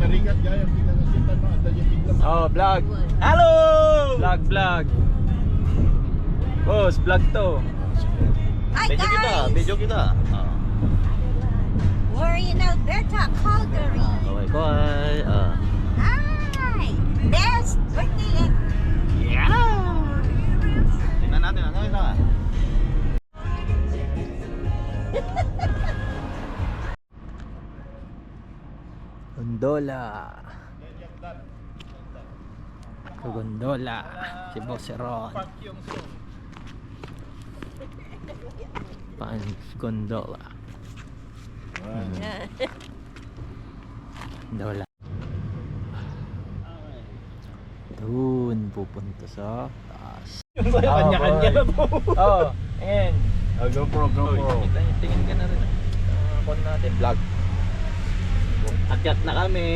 narigat gaya tingnan sa sitan no ada yung bigla. Oh, vlog. Hello! Vlog. Boss, vlog to. Hi Video kita, guys! video kita. We're in Alberta, Calgary. Kaway ko ay. Hi! Best birthday ever! Yeah! Tingnan natin, ano yun na? Gondola. Gondola. Si Boss Ron. Pan gondola. Gondola. Doon pupunta sa taas. Yung sa'yo, kanya-kanya na po. Oh, ayan. GoPro. Tingin ka na rin. Kung natin vlog. Akyat na kami.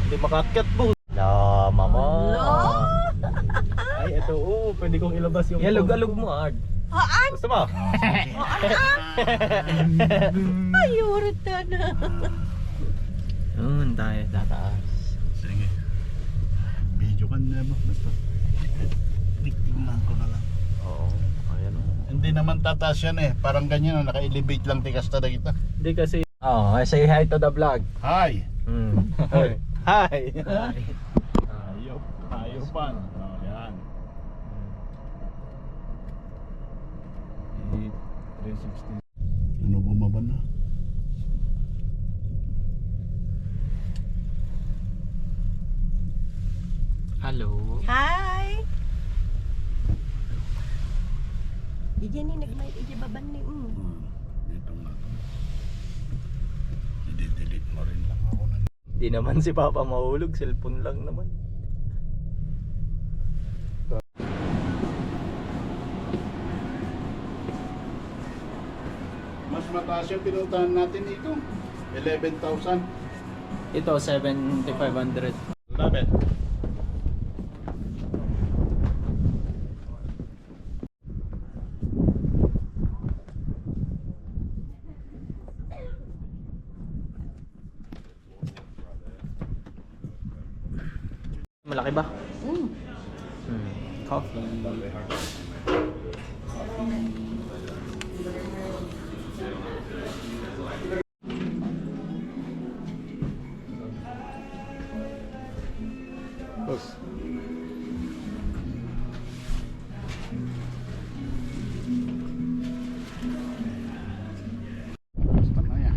Hindi makakyat po. La, mama. Ay, ito, pwede kong ilabas yung Alog mo, Ard. Haan! Gusto mo? Ay, urita na. Doon tayo tataas. Sige. Video ka na mo. Basta. Tingnan ko na lang. Oo, ayan o. Hindi naman tataas yan eh. Parang ganyan naka-elevate lang tikas na kita. Hindi kasi... Oh, say hi to the vlog. Hi. Hi! Ayaw pa. Oh, yan. 360. Ano bumaba na? Hello. Hi! Iyan ni nagmayad ijababan ni Dito nga. I-delete mo rin lang ako na. Di naman si Papa mahulog, cellphone lang naman. Mas mataas yung pinuntahan natin dito. 11,000. Ito 7,500. Lapit. Malaki ba? Coffee. Boss. Basta na yan.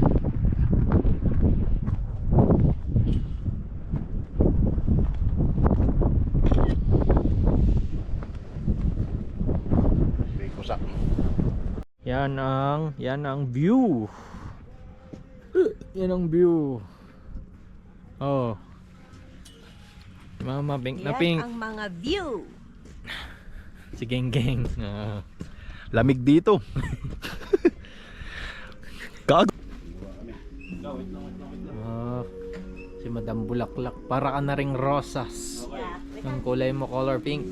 May kusak. Yan ang view. Yan ang view. Oh. Mama pink na Yan pink. ang mga view. Si Geng Geng. Lamig dito. Gago. Si Madam Bulaklak. Para ka na ring rosas. Ang kulay mo color pink.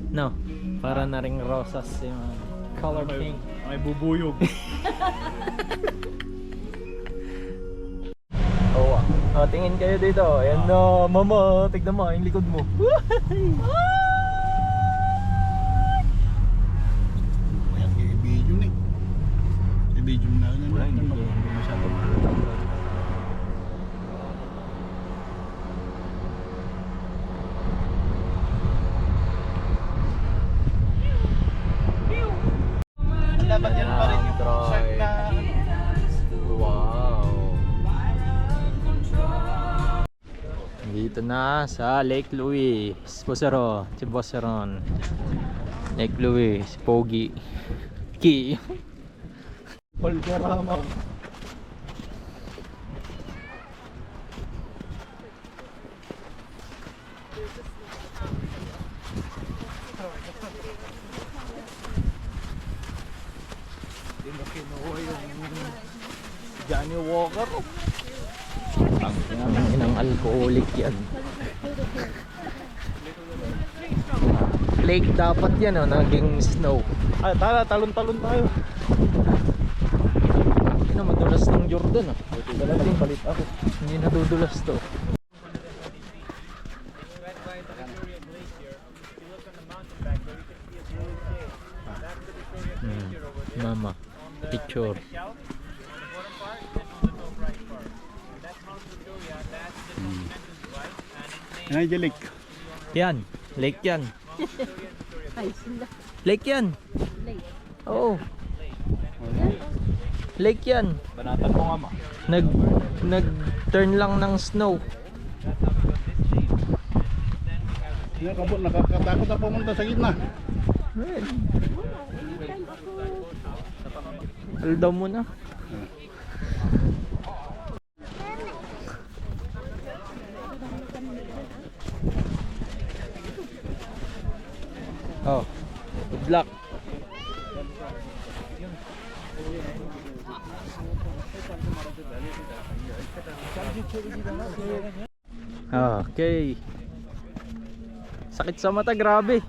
No. Para na ring rosas yung color pink. May bubuyog. Oh, tingin kayo dito. Ayan na, mama. Tignan mo, yung likod mo. Ayan, i-video na eh. I-video na lang. Wala, hindi masyado makakatawa. Dapat yan pa rin yung concert na Wow. Dito na sa Lake Louise. Bosero, si Boseron. Lake Louise, Pogi. Ki. Polgarama. Johnny Walker. Ang inang alcoholic yan. Lake dapat yan, oh, naging snow. Tara, talon-talon tayo. Madulas ng Jordan ah. Talagang palit ako. Hindi nadudulas to. Mama, picture. Yan ay Lake. Yan, lake yan. Ay, sila. Lake yan. Lake. Oo. Lake yan. Banatan mo nga ma. Nag-turn lang ng snow. Yan kabot, nakakatakot na pumunta sa gitna. Well, aldaw mo na. Oh, good luck. Okay. Sakit sa mata, grabe.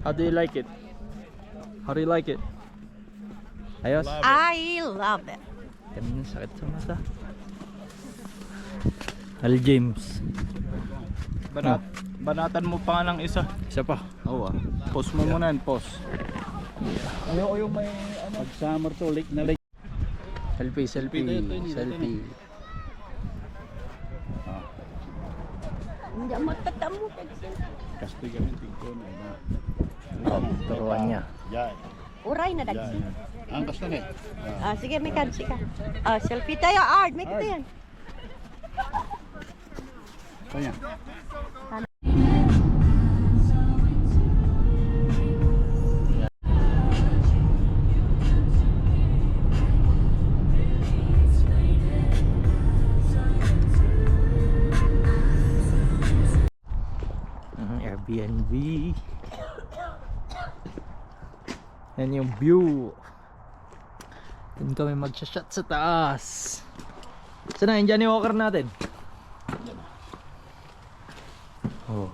How do you like it? How do you like it? Ayos? I love it. Ganun, sakit sa mata. Al James. Banatan mo pa nga ng isa. Isa pa. Oo ah. Pause mo muna yan, pause. Ayoko yung may Pag summer to, lake na lake. Selfie, selfie, selfie. Hindi mo tatamu. Kastigan yung tingkon. Oh, turuan niya. Yan. Uray na Yan. dagsi. Angkas na eh. Sige, may kansi ka. Selfie tayo, Art. May kita yan. Kanya. Airbnb. Yan yung view. Doon kami mag-shot sa taas. Saan na yung Johnny Walker natin? Oh.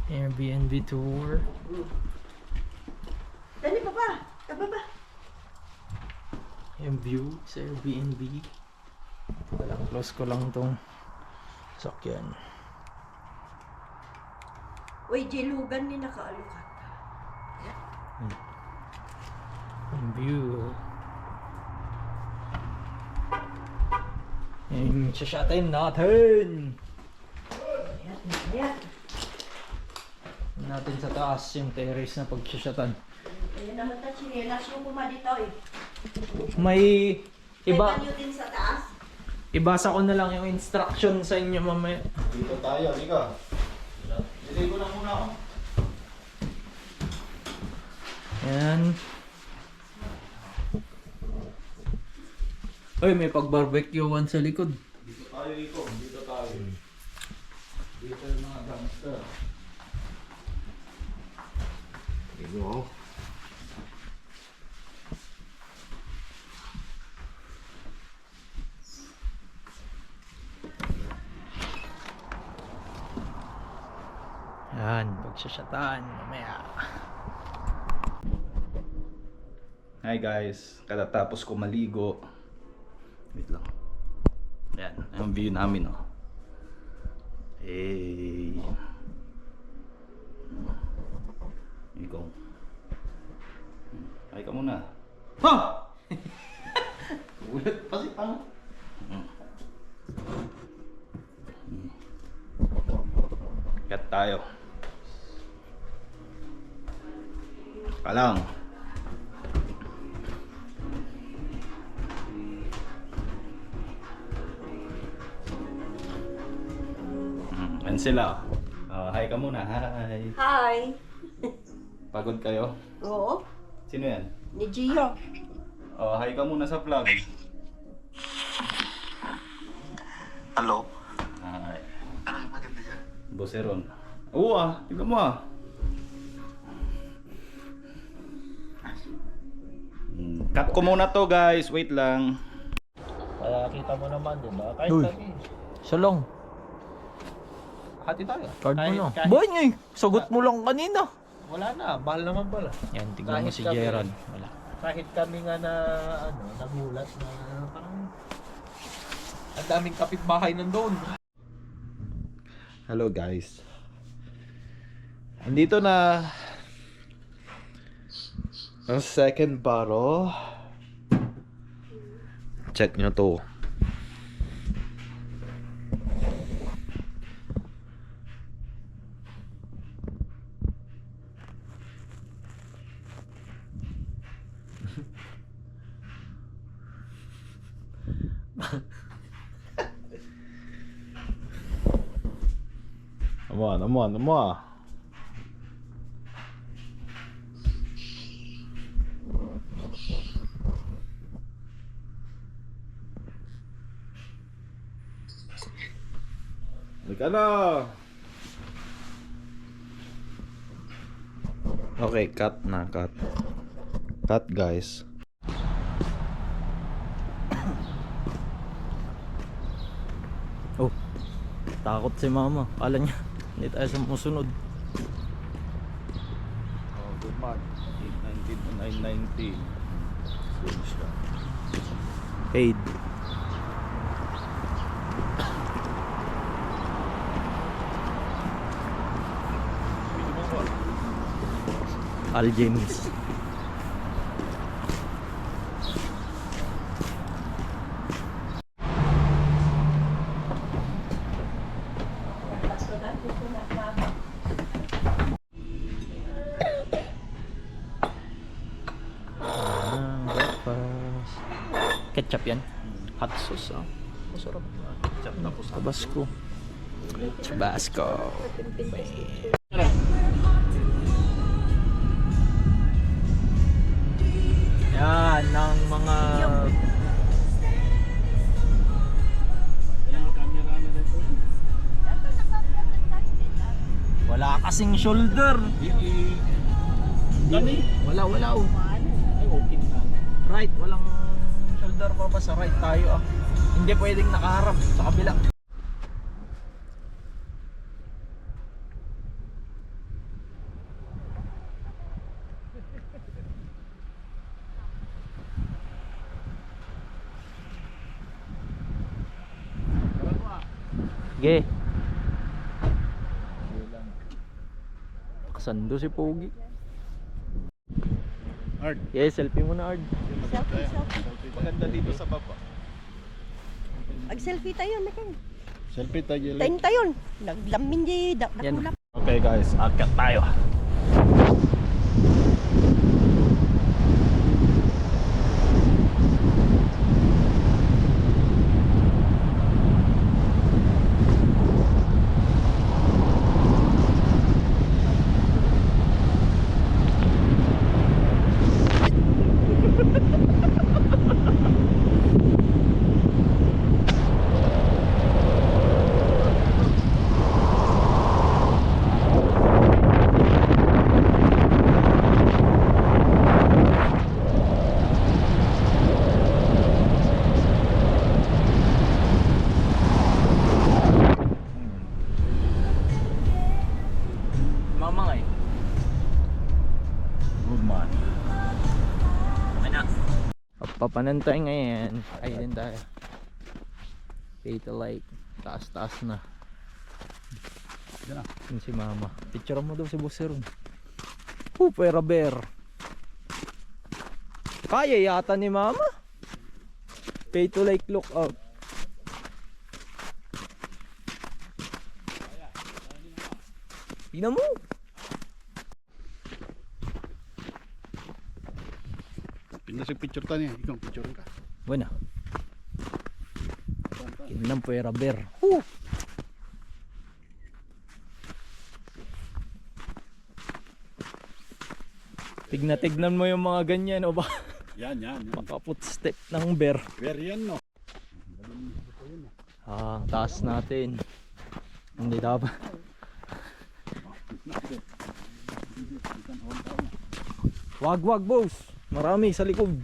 Airbnb tour. Dali, baba. Kababa. Yung view sa Airbnb. Walang close ko lang tong sakyan. Uy, jilugan ni nakaalukat. Yung view. Yung shashotin natin. Ayan. Natin sa taas yung terrace na pagshashatan. Ayan naman ta, chinelas yung kuma dito eh. May May iba, banyo din sa taas. ibasa ko na lang yung instruction sa inyo mamaya. Dito tayo, Nika. Dito na muna ako. Ayan. Uy, may pag-barbecuean sa likod. Dito tayo, Iko. Dito tayo. Dito yung mga gangster. Ito. Ayan, pagsasyatan mamaya. Hi guys, katatapos ko maligo. Wait lang. Ayan, ang view namin oh. Hey. Ikaw. Ay ka muna. Ha! Ulit pa si Pang. Kat tayo. Palang. Yan sila. Hi ka muna. Hi. Hi. Pagod kayo? Oo. Sino yan? Ni Gio. Hi ka muna sa vlog. Hello? Hi. Ano maganda dyan? Boseron. Oo tignan mo Cut ko muna to guys. Wait lang. Kaya kita mo naman, di ba? Kahit Uy. lagi. Salong. Hati tayo. Card mo na. Kahit- Boy, ngay. Sagot mo lang kanina. Wala na, bahal naman pala. Yan, tignan mo Kahit si kami. Gerald. Wala. kahit kami nga na nagulat na parang ang daming kapitbahay nandoon. Hello guys. Andito na ang second bottle. Check nyo to. Come on. Halika na! Okay, cut na, cut. Cut, guys. Oh, takot si mama. Kala niya, hindi tayo sumusunod. Oh, good man. 819 to 919. Good siya. Paid. Al James. Breakfast. Ketchup yan. Hot sauce. Masarap. Ketchup tapos Tabasco. Tabasco. Yan ang mga wala kasing shoulder. Wala oh. Ay, okay na. Right, walang shoulder pa ba sa right tayo ah. Hindi pwedeng nakaharap sa kabila. Sige. Kasando si Pogi. Art. Yes, selfie mo na, Ard. Selfie. maganda dito sa baba. Mag-selfie tayo, nakan. Selfie tayo. Tayo tayo. Naglamin di, Yan. nakulap. Okay guys, akyat tayo. Mama nga eh. Good man. Papanantay ngayon. Ay din tayo. Pay to like. Taas na. Yan na. Yun si mama. Picture mo daw si Bossy Ron. Pera bear. Kaya yata ni mama. Pay to like look out. Tingnan mo. Pinasig picture ta niya. Ikaw picture ka. Bueno. Tingnan pera bear. Tignan mo yung mga ganyan o ba? Yan. Makaput step ng bear. Very yan no. Ang taas natin. Hindi dapat. Wag boss. Marami sa likod.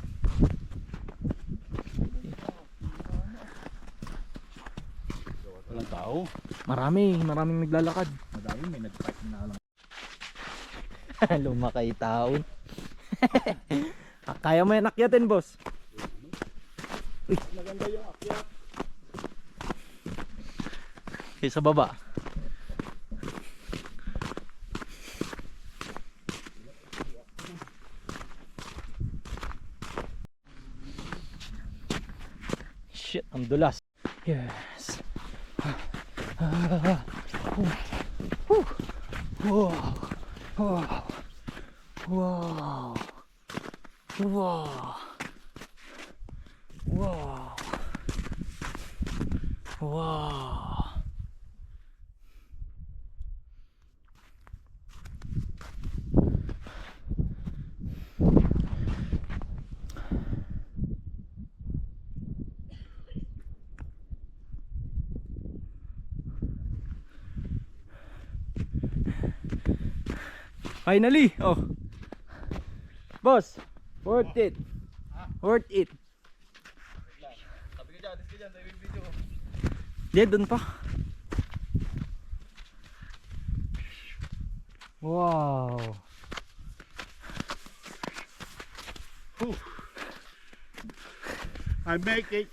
Walang tao. Maraming naglalakad. Madami may nag-track na lang. Lumakay taon. Kaya mo yan akyatin, boss. Maganda yung akyat. Sa baba. Shit, ang dulas. Yes. Wow. Wow. Wow. Wow. Wow. Wow. Finally, oh. Boss, worth it. Worth it. Sabi ka dyan, tayo yung video. Diyan, dun pa. Wow. I make it.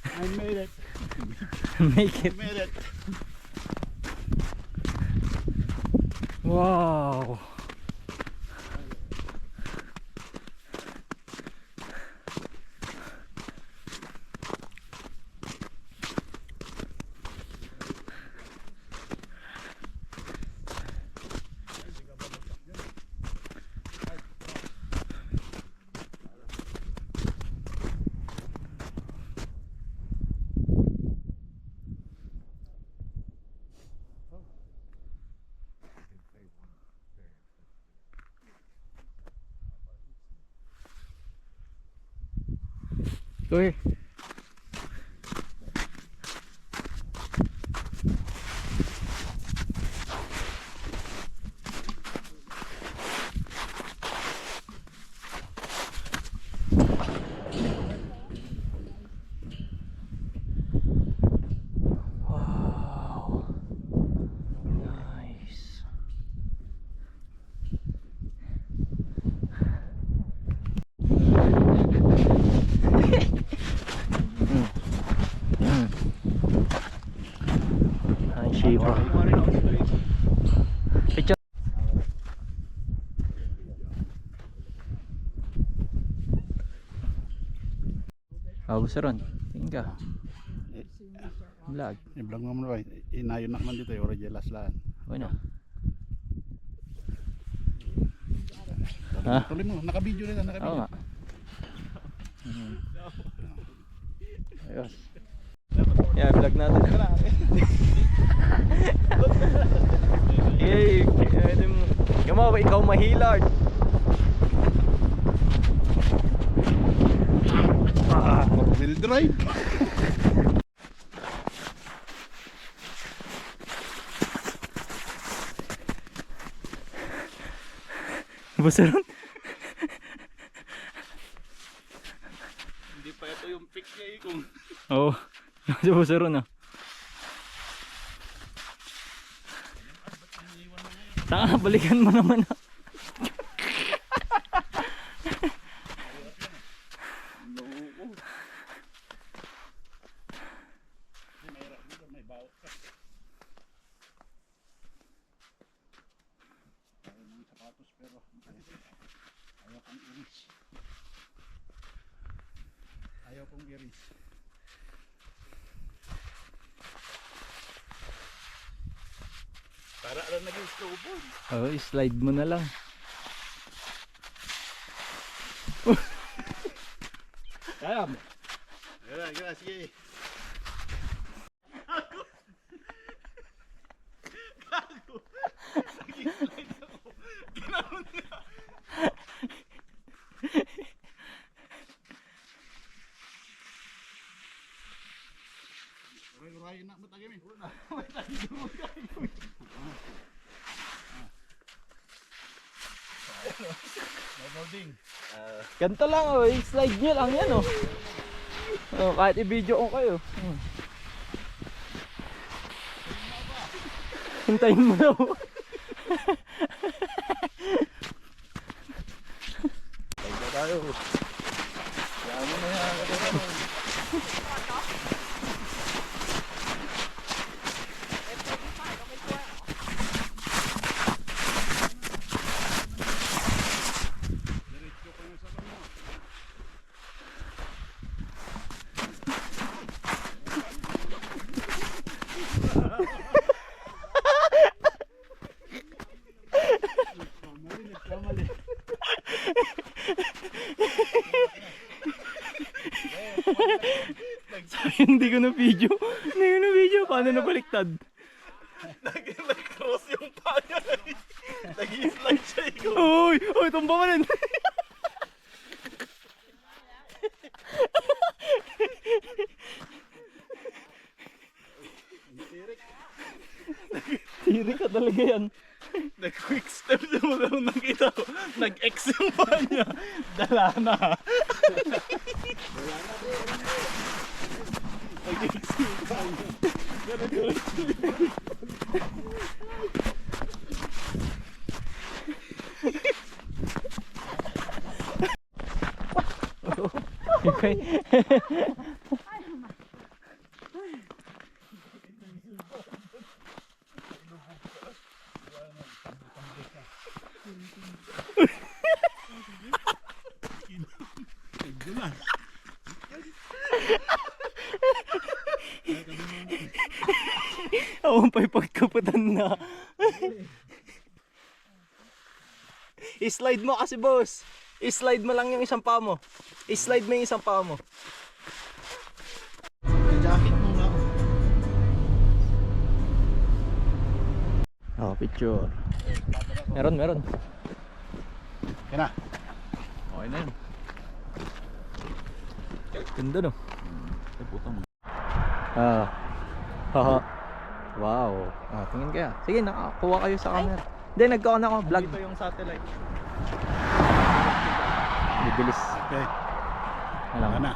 I made it. Make it. Made it. Wow. Go here. Wow. Nice. Ay, Shiva. Picture. Gusto ron. Tingin ka. Vlog. I-vlog mo naman. Inayon na naman dito. Yung Rogelas lang. Okay na. Ha? Tuloy mo. Naka-video rin. Oo Naka-video. nga. Ayos. Yeah, vlog natin. Yay! Kamo, ikaw mahilard. Wheel drive. Basta ron? Hindi pa ito yung pick niya eh kung... Oo. Basta ron ah. Tanga, balikan mo naman ah. Ayaw kong iris. Para lang naging snowboard. Oo, slide mo na lang. Kaya mo. Gila, sige. Gago. Nag-slide ako. Ginanon niya. Ray-ray na matagay min. Snowboarding. Ganito lang oh, i-slide nyo lang yan oh. Oh, kahit i-video ko kayo. Hintayin mo daw. tayo. Kaya mo na yan. Hindi ko na video. Hindi ko na video. Paano na baliktad? Nag-cross yung paa niya. Nag-slide siya ikaw. Uy! Uy! Tumba ka rin! Tirik ka talaga yan. Nag-quick step na mo lang nakita ko. Nag-X yung paa niya. Dala na. Nag-X yung paa niya. Okay. Ako pa'y pagkaputan na. I-slide mo kasi boss. I-slide mo lang yung isang paa mo. I-slide mo yung isang paa mo. Jacket mo nga. Oh, picture. Meron. Yan na. Okay na yun. Ganda no. Ay putang. Ah. Haha. Wow. Ah, tingin kaya. Sige, nakakuha kayo sa camera. Hindi, nagkaon ako. Vlog. Dito yung satellite. Bibilis. Okay. Alam. Yan na.